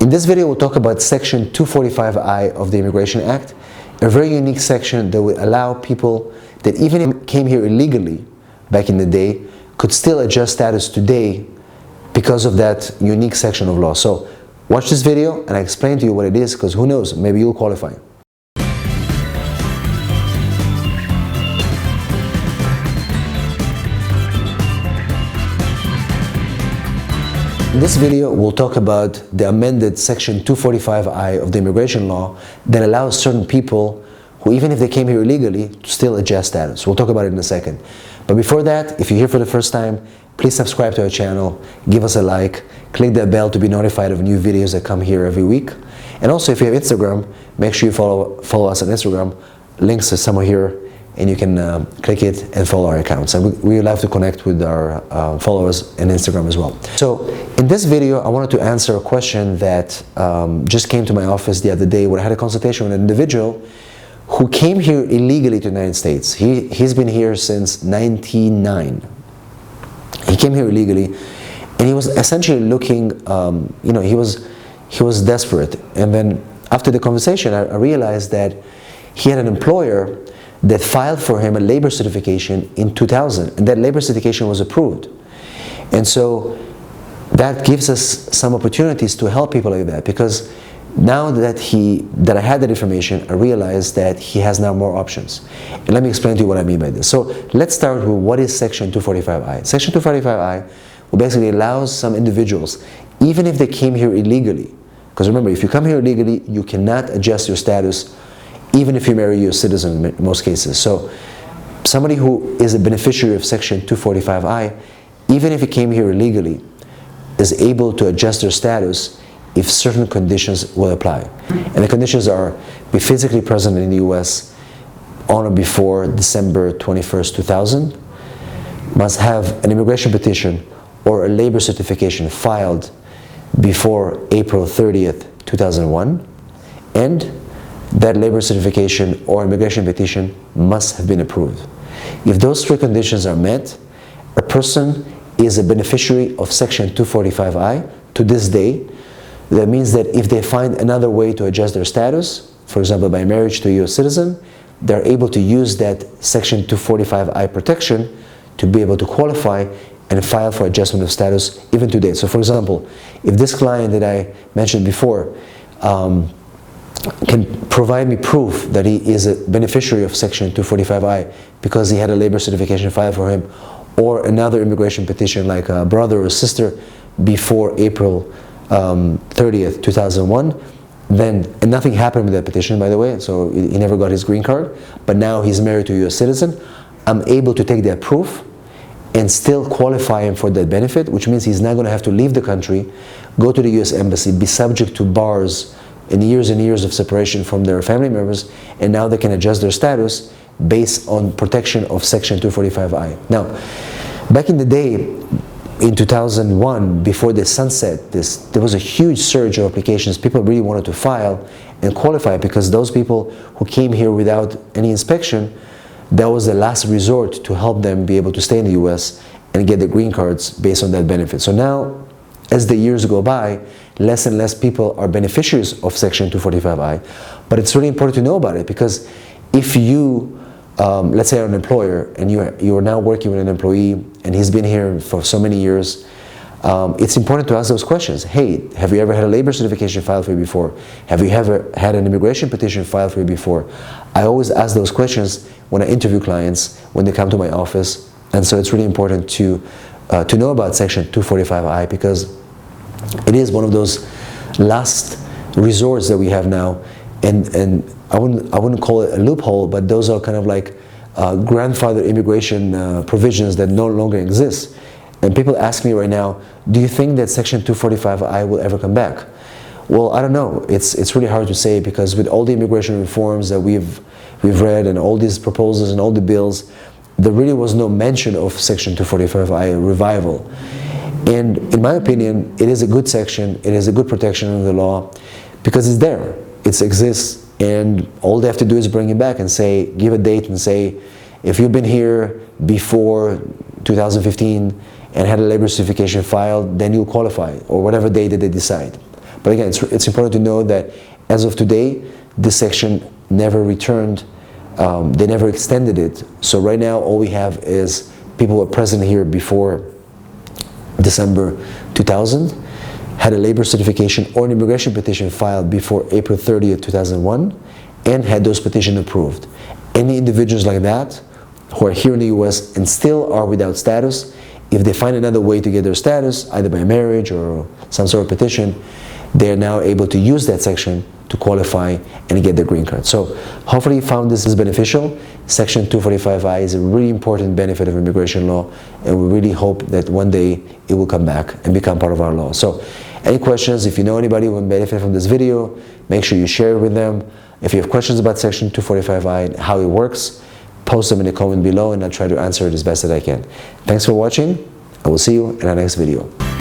In this video, we'll talk about Section 245I of the Immigration Act, a very unique section that will allow people that even came here illegally back in the day could still adjust status today because of that unique section of law. So watch this video and I explain to you what it is, because who knows, maybe you'll qualify. In this video, we'll talk about the amended Section 245I of the immigration law that allows certain people who, even if they came here illegally, to still adjust status. We'll talk about it in a second. But before that, if you're here for the first time, please subscribe to our channel, give us a like, click that bell to be notified of new videos that come here every week. And also, if you have Instagram, make sure you follow us on Instagram. Links are somewhere here, and you can click it and follow our accounts. And we love to connect with our followers on Instagram as well. So in this video, I wanted to answer a question that just came to my office the other day, where I had a consultation with an individual who came here illegally to the United States. He's been here since 1999. He came here illegally, and he was essentially looking, he was desperate. And then after the conversation, I realized that he had an employer that filed for him a labor certification in 2000, and that labor certification was approved. And so that gives us some opportunities to help people like that, because now that I had that information, I realized that he has now more options. And let me explain to you what I mean by this. So let's start with what is Section 245I. Section 245I will basically allow some individuals, even if they came here illegally, because remember, if you come here illegally, you cannot adjust your status even if you marry a U.S. citizen in most cases. So somebody who is a beneficiary of Section 245I, even if he came here illegally, is able to adjust their status if certain conditions will apply. And the conditions are: be physically present in the U.S. on or before December 21st, 2000, must have an immigration petition or a labor certification filed before April 30th, 2001, and that labor certification or immigration petition must have been approved. If those three conditions are met, a person is a beneficiary of Section 245I to this day. That means that if they find another way to adjust their status, for example by marriage to a U.S. citizen, they're able to use that Section 245I protection to be able to qualify and file for adjustment of status even today. So for example, if this client that I mentioned before can provide me proof that he is a beneficiary of Section 245I because he had a labor certification filed for him, or another immigration petition like a brother or sister before April 30th, 2001, and nothing happened with that petition, by the way, so he never got his green card, but now he's married to a U.S. citizen, I'm able to take that proof and still qualify him for that benefit, which means he's not going to have to leave the country, go to the U.S. Embassy, be subject to bars and years of separation from their family members, and now they can adjust their status based on protection of Section 245I. Now, back in the day, in 2001, before the sunset, there was a huge surge of applications. People really wanted to file and qualify, because those people who came here without any inspection, that was the last resort to help them be able to stay in the U.S. and get the green cards based on that benefit. So now, as the years go by, less and less people are beneficiaries of Section 245I. But it's really important to know about it, because if you, let's say, are an employer and you are now working with an employee and he's been here for so many years, it's important to ask those questions. Hey, have you ever had a labor certification filed for you before? Have you ever had an immigration petition filed for you before? I always ask those questions when I interview clients, when they come to my office. And so it's really important to know about Section 245I, because it is one of those last resorts that we have now, and I wouldn't call it a loophole, but those are kind of like grandfather immigration provisions that no longer exist. And people ask me right now, do you think that Section 245I will ever come back? Well, I don't know. It's really hard to say, because with all the immigration reforms that we've read and all these proposals and all the bills, there really was no mention of Section 245I revival. And in my opinion, it is a good section, it is a good protection under the law, because it's there, it exists, and all they have to do is bring it back and say, give a date and say, if you've been here before 2015 and had a labor certification filed, then you'll qualify, or whatever date that they decide. But again, it's important to know that as of today, this section never returned. They never extended it. So right now, all we have is people who were present here before December 2000, had a labor certification or an immigration petition filed before April 30th, 2001, and had those petitions approved. Any individuals like that who are here in the US and still are without status, if they find another way to get their status, either by marriage or some sort of petition, they are now able to use that section to qualify and get their green card. So hopefully you found this is beneficial. Section 245I is a really important benefit of immigration law, and we really hope that one day it will come back and become part of our law. So any questions, if you know anybody who will benefit from this video, make sure you share it with them. If you have questions about Section 245I and how it works, post them in the comment below and I'll try to answer it as best as I can. Thanks for watching. I will see you in our next video.